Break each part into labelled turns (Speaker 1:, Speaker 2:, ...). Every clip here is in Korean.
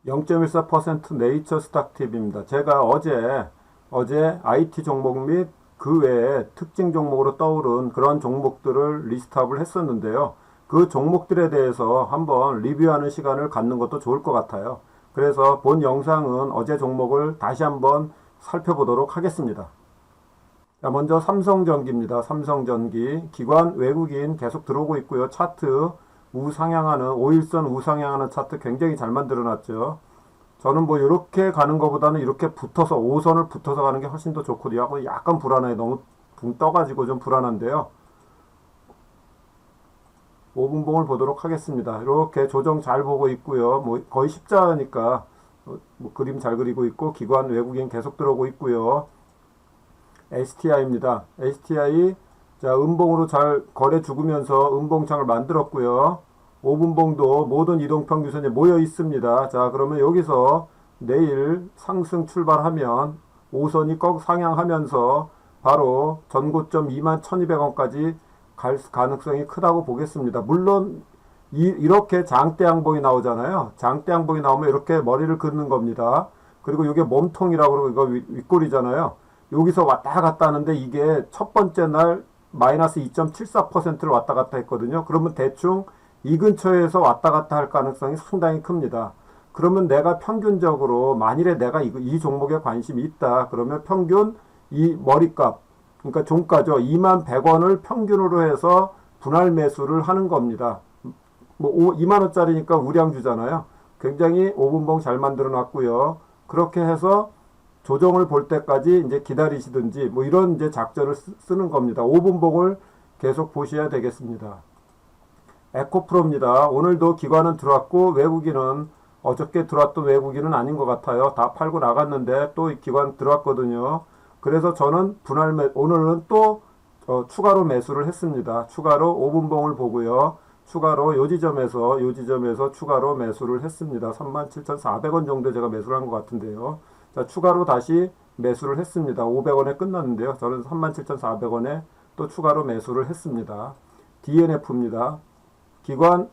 Speaker 1: 0.14% 네이처 스탁팁입니다. 제가 어제 IT 종목 및 그 외에 특징 종목으로 떠오른 그런 종목들을 리스트업을 했었는데요. 그 종목들에 대해서 한번 리뷰하는 시간을 갖는 것도 좋을 것 같아요. 그래서 본 영상은 어제 종목을 다시 한번 살펴보도록 하겠습니다. 자, 먼저 삼성전기입니다. 삼성전기. 기관 외국인 계속 들어오고 있고요. 차트 우상향하는 5일선 우상향하는 차트 굉장히 잘 만들어 놨죠. 저는 뭐 이렇게 가는 것보다는 이렇게 붙어서 5선을 붙어서 가는 게 훨씬 더 좋거든요. 약간 불안해요. 너무 붕 떠가지고 좀 불안한데요. 5분봉을 보도록 하겠습니다. 이렇게 조정 잘 보고 있고요. 뭐 거의 십자니까 뭐 그림 잘 그리고 있고 기관 외국인 계속 들어오고 있고요. STI입니다. STI 자 음봉으로 잘 거래 죽으면서 음봉창을 만들었고요. 5분봉도 모든 이동평균선에 모여 있습니다. 자 그러면 여기서 내일 상승 출발하면 5선이 꺾 상향하면서 바로 전고점 21,200원까지 갈 가능성이 크다고 보겠습니다. 물론 이렇게 장대 양봉이 나오잖아요. 장대 양봉이 나오면 이렇게 머리를 긋는 겁니다. 그리고 이게 몸통이라고 그러고 이거 윗골이잖아요. 여기서 왔다 갔다 하는데 이게 첫 번째 날 마이너스 2.74%를 왔다 갔다 했거든요. 그러면 대충 이 근처에서 왔다 갔다 할 가능성이 상당히 큽니다. 그러면 내가 평균적으로 만일에 내가 이 종목에 관심이 있다. 그러면 평균 이 머리값 그러니까 종가죠. 21,100원을 평균으로 해서 분할 매수를 하는 겁니다. 뭐 2만원짜리니까 우량주잖아요. 굉장히 5분봉 잘 만들어 놨고요. 그렇게 해서 조정을 볼 때까지 이제 기다리시든지 뭐 이런 이제 작전을 쓰는 겁니다. 5분봉을 계속 보셔야 되겠습니다. 에코프로입니다. 오늘도 기관은 들어왔고 외국인은 어저께 들어왔던 외국인은 아닌 것 같아요. 다 팔고 나갔는데 또 기관 들어왔거든요. 그래서 저는 오늘은 또 추가로 매수를 했습니다. 추가로 5분봉을 보고요. 추가로 요 지점에서 추가로 매수를 했습니다. 37,400원 정도 제가 매수를 한 것 같은데요. 자, 추가로 다시 매수를 했습니다. 500원에 끝났는데요. 저는 37,400원에 또 추가로 매수를 했습니다. DNF입니다. 기관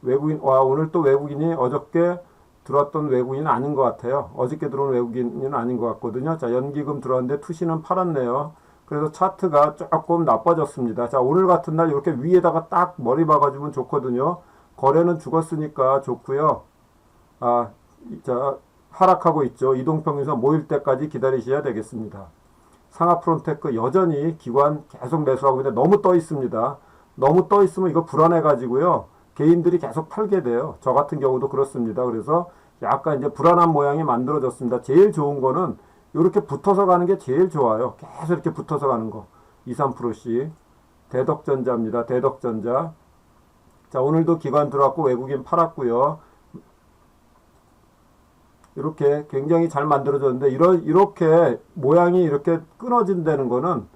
Speaker 1: 외국인, 오늘 또 외국인이 어저께 들어왔던 외국인은 아닌 것 같아요. 어저께 들어온 외국인은 아닌 것 같거든요. 자, 연기금 들어왔는데 투시는 팔았네요. 그래서 차트가 조금 나빠졌습니다. 자, 오늘 같은 날 이렇게 위에다가 딱 머리 박아주면 좋거든요. 거래는 죽었으니까 좋고요. 자, 하락하고 있죠. 이동평균선 모일 때까지 기다리셔야 되겠습니다. 상하프론테크 여전히 기관 계속 매수하고 있는데 너무 떠 있습니다. 너무 떠 있으면 이거 불안해 가지고요. 개인들이 계속 팔게 돼요. 저 같은 경우도 그렇습니다. 그래서 약간 이제 불안한 모양이 만들어졌습니다. 제일 좋은 거는 이렇게 붙어서 가는 게 제일 좋아요. 계속 이렇게 붙어서 가는 거. 2, 3%씩. 대덕전자입니다. 대덕전자. 자, 오늘도 기관 들어왔고 외국인 팔았고요. 이렇게 굉장히 잘 만들어졌는데 이렇게 모양이 이렇게 끊어진다는 거는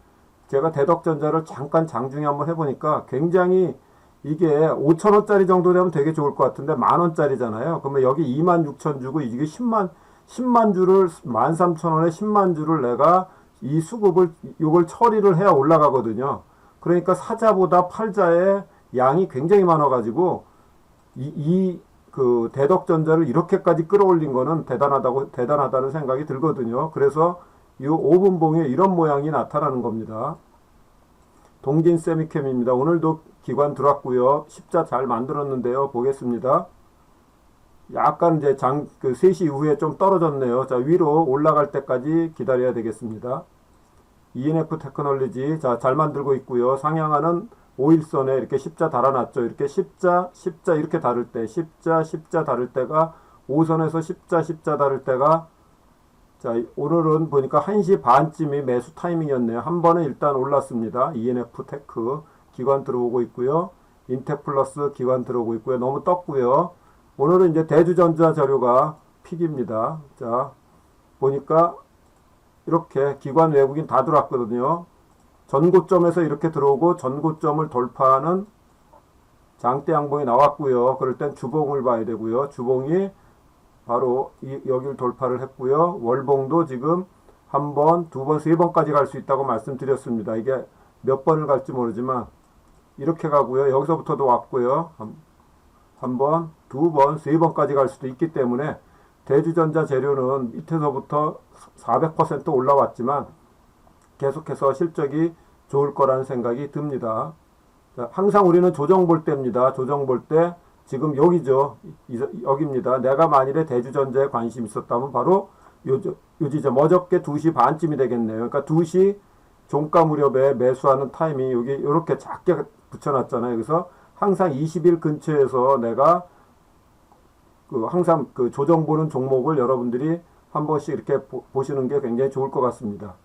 Speaker 1: 제가 대덕전자를 잠깐 장중에 한번 해보니까 굉장히 이게 5천원짜리 정도 되면 되게 좋을 것 같은데 만원짜리잖아요. 그러면 여기 26,000 주고 이게 10만 주를 13,000원에 10만 주를 내가 이 수급을 요걸 처리를 해야 올라가거든요. 그러니까 사자보다 팔자의 양이 굉장히 많아가지고 그 대덕전자를 이렇게까지 끌어올린 거는 대단하다는 생각이 들거든요. 그래서 이 5분봉에 이런 모양이 나타나는 겁니다. 동진 세미캠입니다. 오늘도 기관 들어왔고요. 십자 잘 만들었는데요. 보겠습니다. 약간 이제 3시 이후에 좀 떨어졌네요. 자, 위로 올라갈 때까지 기다려야 되겠습니다. ENF 테크놀로지 자, 잘 만들고 있고요. 상향하는 5일선에 이렇게 십자 달아놨죠. 이렇게 십자 이렇게 다를 때, 십자 다를 때가 5선에서 십자 다를 때가 자, 오늘은 보니까 1시 반쯤이 매수 타이밍이었네요. 한 번은 일단 올랐습니다. ENF 테크 기관 들어오고 있고요. 인텍플러스 기관 들어오고 있고요. 너무 떴고요. 오늘은 이제 대주전자 자료가 픽입니다. 자, 보니까 이렇게 기관 외국인 다 들어왔거든요. 전고점에서 이렇게 들어오고 전고점을 돌파하는 장대 양봉이 나왔고요. 그럴 땐 주봉을 봐야 되고요. 주봉이 바로 여기를 돌파를 했고요. 월봉도 지금 한 번, 두 번, 세 번까지 갈 수 있다고 말씀드렸습니다. 이게 몇 번을 갈지 모르지만 이렇게 가고요. 여기서부터도 왔고요. 한 번, 두 번, 세 번까지 갈 수도 있기 때문에 대주전자 재료는 밑에서부터 400% 올라왔지만 계속해서 실적이 좋을 거라는 생각이 듭니다. 자, 항상 우리는 조정 볼 때입니다. 조정 볼 때 지금 여기죠. 여기입니다. 내가 만일에 대주전자에 관심 있었다면 바로 요 지점 어저께 2시 반쯤이 되겠네요. 그러니까 2시 종가 무렵에 매수하는 타이밍 여기 이렇게 작게 붙여놨잖아요. 그래서 항상 20일 근처에서 내가 항상 그 조정 보는 종목을 여러분들이 한 번씩 이렇게 보시는 게 굉장히 좋을 것 같습니다.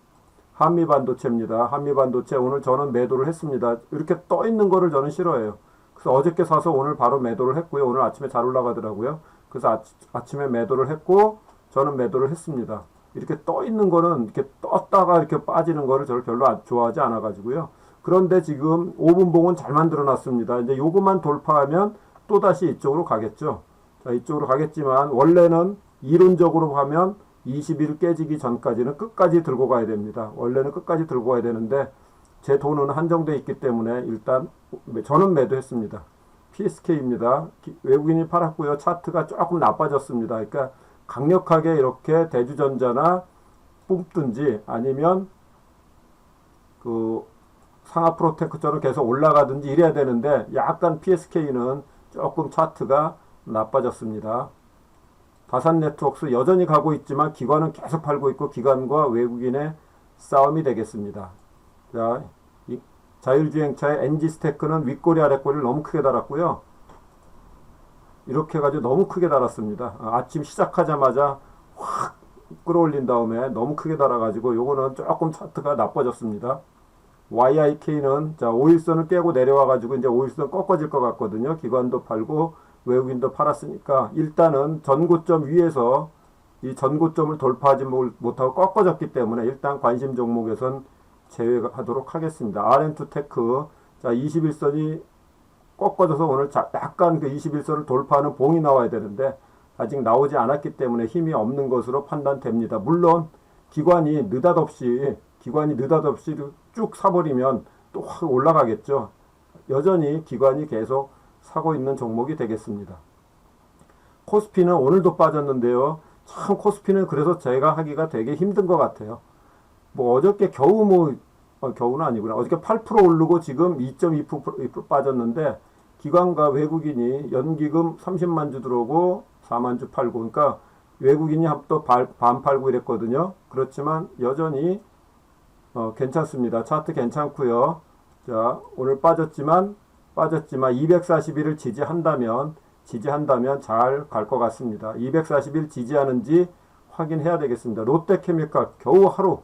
Speaker 1: 한미반도체입니다. 한미반도체 오늘 저는 매도를 했습니다. 이렇게 떠 있는 거를 저는 싫어해요. 그래서 어저께 사서 오늘 바로 매도를 했고요. 오늘 아침에 잘 올라가더라고요. 그래서 아침에 매도를 했고 저는 매도를 했습니다. 이렇게 떠 있는 거는 이렇게 떴다가 이렇게 빠지는 거를 저를 별로 좋아하지 않아 가지고요. 그런데 지금 5분봉은 잘 만들어 놨습니다. 이제 요것만 돌파하면 또다시 이쪽으로 가겠죠. 자, 이쪽으로 가겠지만 원래는 이론적으로 하면 20일 깨지기 전까지는 끝까지 들고 가야 됩니다. 원래는 끝까지 들고 가야 되는데 제 돈은 한정되어 있기 때문에 일단 저는 매도했습니다. PSK입니다. 외국인이 팔았고요. 차트가 조금 나빠졌습니다. 그러니까 강력하게 이렇게 대주전자나 뿜든지 아니면 그 상하 프로테크처럼 계속 올라가든지 이래야 되는데 약간 PSK는 조금 차트가 나빠졌습니다. 다산네트웍스 여전히 가고 있지만 기관은 계속 팔고 있고 기관과 외국인의 싸움이 되겠습니다. 자, 이 자율주행차의 NG스테크는 윗꼬리 아랫꼬리를 너무 크게 달았고요. 이렇게 해가지고 너무 크게 달았습니다. 아침 시작하자마자 확 끌어올린 다음에 너무 크게 달아가지고 요거는 조금 차트가 나빠졌습니다. YIK는 자 5일선을 깨고 내려와가지고 이제 5일선 꺾어질 것 같거든요. 기관도 팔고 외국인도 팔았으니까 일단은 전고점 위에서 이 전고점을 돌파하지 못하고 꺾어졌기 때문에 일단 관심 종목에선 제외하도록 하겠습니다. RM2테크 자 21선이 꺾어져서 오늘 약간 그 21선을 돌파하는 봉이 나와야 되는데 아직 나오지 않았기 때문에 힘이 없는 것으로 판단됩니다. 물론 기관이 느닷없이 쭉 사버리면 또 확 올라가겠죠. 여전히 기관이 계속 사고 있는 종목이 되겠습니다. 코스피는 오늘도 빠졌는데요. 참 코스피는 그래서 제가 하기가 되게 힘든 것 같아요. 뭐 어저께 겨우는 아니구나. 어저께 8% 오르고 지금 2.2% 빠졌는데 기관과 외국인이 연기금 30만 주 들어오고 4만 주 팔고 그러니까 외국인이 또 반 팔고 이랬거든요. 그렇지만 여전히 괜찮습니다. 차트 괜찮고요. 자, 오늘 빠졌지만 241을 지지한다면 잘 갈 것 같습니다. 241 지지하는지 확인해야 되겠습니다. 롯데케미칼 겨우 하루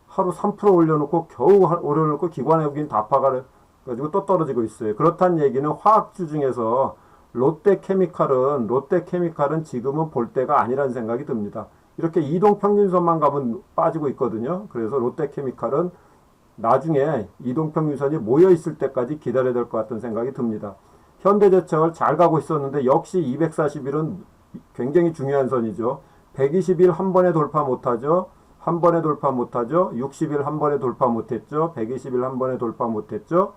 Speaker 1: 3% 올려놓고 기관 외국인 다 파가지고 또 떨어지고 있어요. 그렇다는 얘기는 화학주 중에서 롯데케미칼은 지금은 볼 때가 아니라는 생각이 듭니다. 이렇게 이동평균선만 가면 빠지고 있거든요. 그래서 롯데케미칼은 나중에 이동평균선이 모여 있을 때까지 기다려야 될 것 같은 생각이 듭니다. 현대제철 잘 가고 있었는데 역시 241은 굉장히 중요한 선이죠. 120일 한 번에 돌파 못하죠. 60일 한 번에 돌파 못했죠. 120일 한 번에 돌파 못했죠.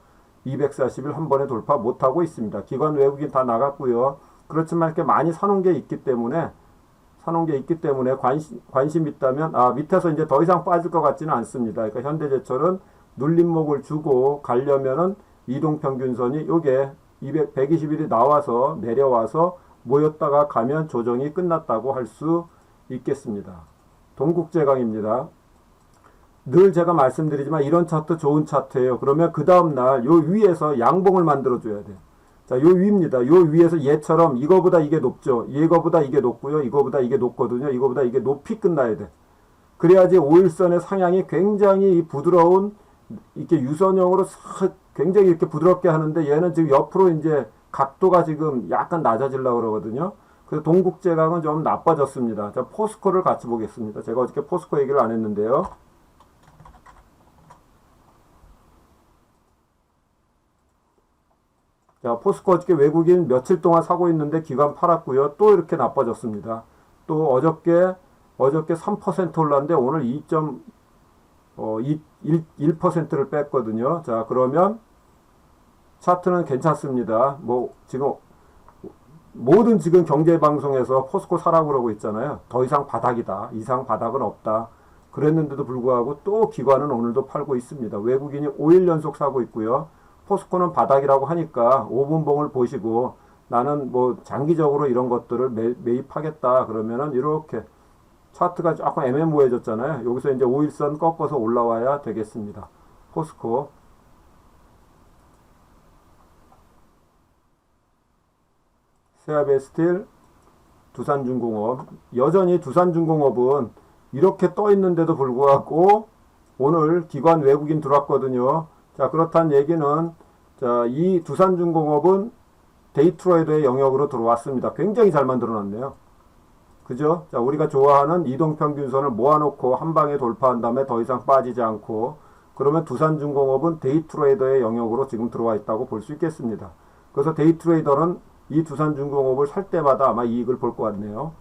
Speaker 1: 240일 한 번에 돌파 못하고 있습니다. 기관 외국인 다 나갔고요. 그렇지만 이렇게 많이 사놓은 게 있기 때문에 관심 있다면 밑에서 이제 더 이상 빠질 것 같지는 않습니다. 그러니까 현대제철은 눌림목을 주고 가려면은 이동평균선이 요게 120일이 나와서 내려와서 모였다가 가면 조정이 끝났다고 할 수 있겠습니다. 동국제강입니다. 늘 제가 말씀드리지만 이런 차트 좋은 차트예요. 그러면 그 다음날 요 위에서 양봉을 만들어 줘야 돼요. 자, 요 위입니다. 요 위에서 얘처럼 이거보다 이게 높죠. 이거보다 이게 높고요. 이거보다 이게 높거든요. 이거보다 이게 높이 끝나야 돼. 그래야지 5일선의 상향이 굉장히 부드러운 이렇게 유선형으로 굉장히 이렇게 부드럽게 하는데 얘는 지금 옆으로 이제 각도가 지금 약간 낮아지려고 그러거든요. 그래서 동국제강은 좀 나빠졌습니다. 자, 포스코를 같이 보겠습니다. 제가 어저께 포스코 얘기를 안 했는데요. 자, 포스코 어저께 외국인 며칠 동안 사고 있는데 기관 팔았고요. 또 이렇게 나빠졌습니다. 또 어저께 3% 올랐는데 오늘 1%를 뺐거든요. 자, 그러면 차트는 괜찮습니다. 뭐 지금 모든 지금 경제방송에서 포스코 사라고 그러고 있잖아요. 더 이상 바닥이다. 이상 바닥은 없다. 그랬는데도 불구하고 또 기관은 오늘도 팔고 있습니다. 외국인이 5일 연속 사고 있고요. 포스코는 바닥이라고 하니까 5분봉을 보시고 나는 뭐 장기적으로 이런 것들을 매입하겠다 그러면은 이렇게 차트가 조금 애매모호해졌잖아요. 여기서 이제 5일선 꺾어서 올라와야 되겠습니다. 포스코. 세아베스틸, 두산중공업. 여전히 두산중공업은 이렇게 떠 있는데도 불구하고 오늘 기관 외국인 들어왔거든요. 자, 그렇다는 얘기는 자, 이 두산중공업은 데이트레이더의 영역으로 들어왔습니다. 굉장히 잘 만들어놨네요. 그죠? 자, 우리가 좋아하는 이동평균선을 모아놓고 한 방에 돌파한 다음에 더 이상 빠지지 않고 그러면 두산중공업은 데이트레이더의 영역으로 지금 들어와 있다고 볼 수 있겠습니다. 그래서 데이트레이더는 이 두산중공업을 살 때마다 아마 이익을 볼 것 같네요.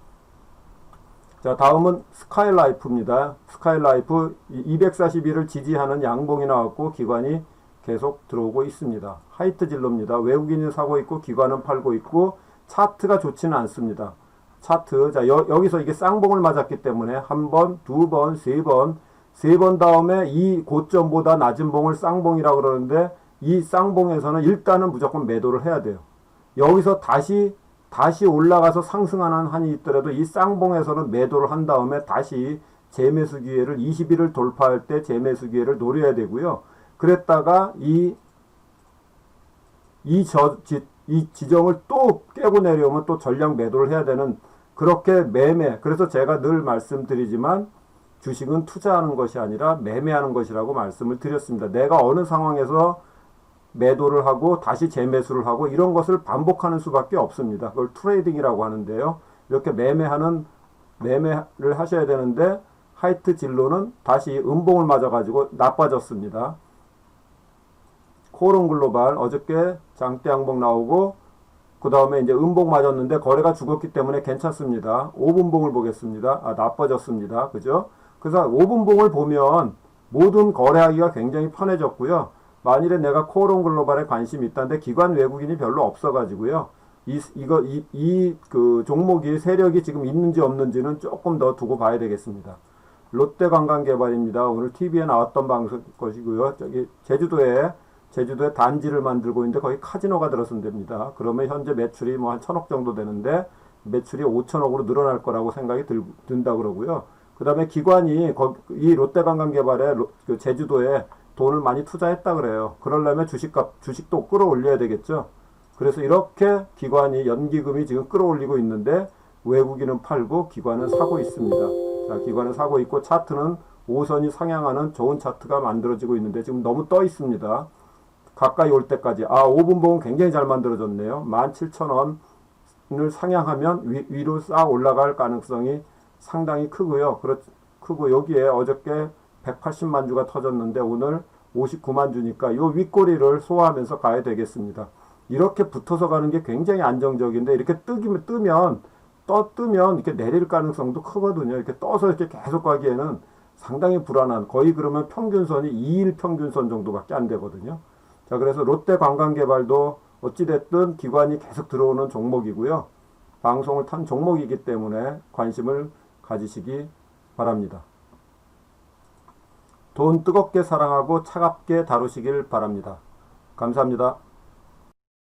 Speaker 1: 자, 다음은 스카이라이프입니다. 스카이라이프 241을 지지하는 양봉이 나왔고 기관이 계속 들어오고 있습니다. 하이트 진로입니다. 외국인이 사고 있고 기관은 팔고 있고 차트가 좋지는 않습니다. 차트. 자, 여기서 이게 쌍봉을 맞았기 때문에 한 번, 두 번, 세 번 다음에 이 고점보다 낮은 봉을 쌍봉이라고 그러는데 이 쌍봉에서는 일단은 무조건 매도를 해야 돼요. 여기서 다시 올라가서 상승하는 한이 있더라도 이 쌍봉에서는 매도를 한 다음에 다시 재매수 기회를 20일을 돌파할 때 재매수 기회를 노려야 되고요. 그랬다가 이 지정을 또 깨고 내려오면 또 전량 매도를 해야 되는 그렇게 매매. 그래서 제가 늘 말씀드리지만 주식은 투자하는 것이 아니라 매매하는 것이라고 말씀을 드렸습니다. 내가 어느 상황에서 매도를 하고 다시 재매수를 하고 이런 것을 반복하는 수밖에 없습니다. 그걸 트레이딩이라고 하는데요. 이렇게 매매를 하셔야 되는데 하이트 진로는 다시 음봉을 맞아가지고 나빠졌습니다. 코오롱 글로벌 어저께 장대 양봉 나오고 그 다음에 이제 음봉 맞았는데 거래가 죽었기 때문에 괜찮습니다. 5분봉을 보겠습니다. 나빠졌습니다. 그죠? 그래서 5분봉을 보면 모든 거래하기가 굉장히 편해졌고요. 만일에 내가 코오롱 글로벌에 관심이 있다는데 기관 외국인이 별로 없어가지고요. 그 종목이 세력이 지금 있는지 없는지는 조금 더 두고 봐야 되겠습니다. 롯데관광개발입니다. 오늘 TV에 나왔던 방송 것이고요. 저기 제주도에 단지를 만들고 있는데 거기 카지노가 들어선답니다. 그러면 현재 매출이 뭐 한 1,000억 정도 되는데 매출이 5,000억으로 늘어날 거라고 생각이 든다 그러고요. 그 다음에 기관이 이 롯데관광개발에 그 제주도에 돈을 많이 투자했다 그래요. 그러려면 주식도 끌어올려야 되겠죠. 그래서 이렇게 기관이 연기금이 지금 끌어올리고 있는데 외국인은 팔고 기관은 사고 있습니다. 자, 기관은 사고 있고 차트는 5선이 상향하는 좋은 차트가 만들어지고 있는데 지금 너무 떠 있습니다. 가까이 올 때까지 5분봉은 굉장히 잘 만들어졌네요. 17,000원을 상향하면 위로 싹 올라갈 가능성이 상당히 크고요. 크고 여기에 어저께 180만 주가 터졌는데 오늘 59만 주니까 이 윗꼬리를 소화하면서 가야 되겠습니다. 이렇게 붙어서 가는 게 굉장히 안정적인데 이렇게 뜨면 이렇게 내릴 가능성도 크거든요. 이렇게 떠서 이렇게 계속 가기에는 상당히 불안한 거의 그러면 평균선이 2일 평균선 정도밖에 안 되거든요. 자, 그래서 롯데관광개발도 어찌됐든 기관이 계속 들어오는 종목이고요. 방송을 탄 종목이기 때문에 관심을 가지시기 바랍니다. 돈 뜨겁게 사랑하고 차갑게 다루시길 바랍니다. 감사합니다.